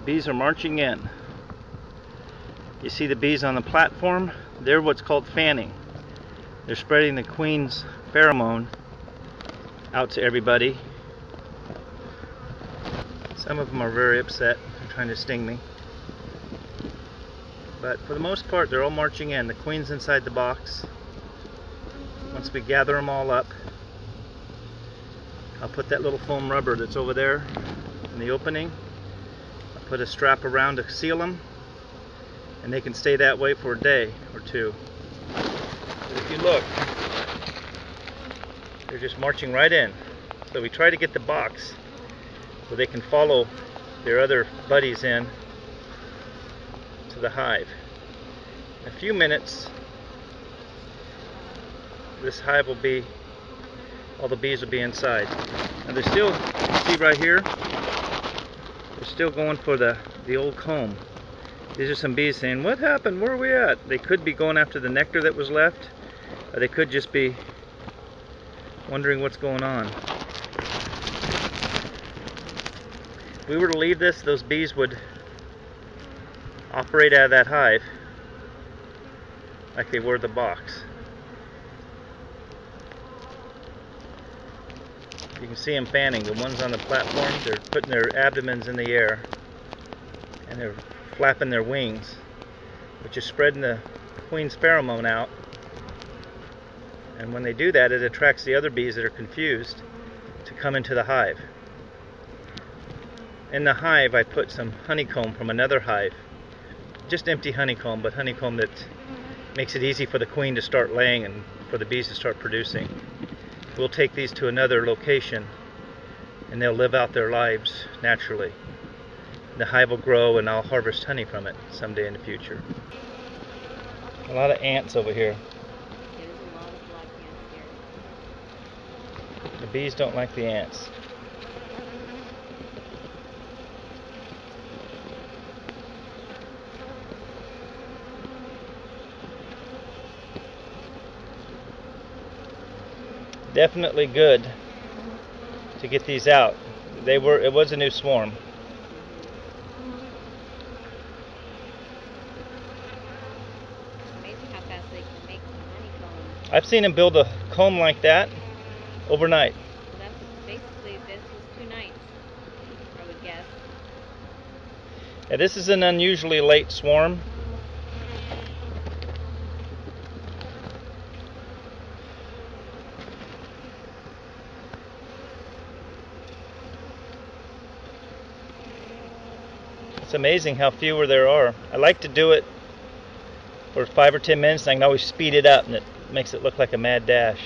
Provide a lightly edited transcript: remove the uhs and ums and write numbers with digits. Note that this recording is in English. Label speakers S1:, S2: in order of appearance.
S1: bees are marching in. You see the bees on the platform? They're what's called fanning. They're spreading the queen's pheromone out to everybody. Some of them are very upset and trying to sting me. But for the most part, they're all marching in. The queen's inside the box. Once we gather them all up, I'll put that little foam rubber that's over there in the opening. I'll put a strap around to seal them, and they can stay that way for a day or two. But if you look, they're just marching right in. So we try to get the box so they can follow their other buddies in to the hive. In a few minutes, this hive will be, all the bees will be inside. And they're still, see right here, they're still going for the old comb. These are some bees saying, "What happened? Where are we at?" They could be going after the nectar that was left, or they could just be wondering what's going on. If we were to leave this, those bees would operate out of that hive like they were the box. You can see them fanning. The ones on the platform, they're putting their abdomens in the air and they're flapping their wings, which is spreading the queen's pheromone out. And when they do that, it attracts the other bees that are confused to come into the hive. In the hive, I put some honeycomb from another hive. Just empty honeycomb, but honeycomb that makes it easy for the queen to start laying and for the bees to start producing. We'll take these to another location and they'll live out their lives naturally. The hive will grow and I'll harvest honey from it someday in the future. A lot of ants over here.
S2: There's a lot of black ants here.
S1: The bees don't like the ants. Definitely good to get these out. It was a new swarm.
S2: It's amazing how fast they can make honeycomb.
S1: I've seen them build a comb like that overnight.
S2: So that's basically, this was 2 nights, I would guess.
S1: Yeah, this is an unusually late swarm. It's amazing how fewer there are. I like to do it for 5 or 10 minutes, and I can always speed it up and it makes it look like a mad dash.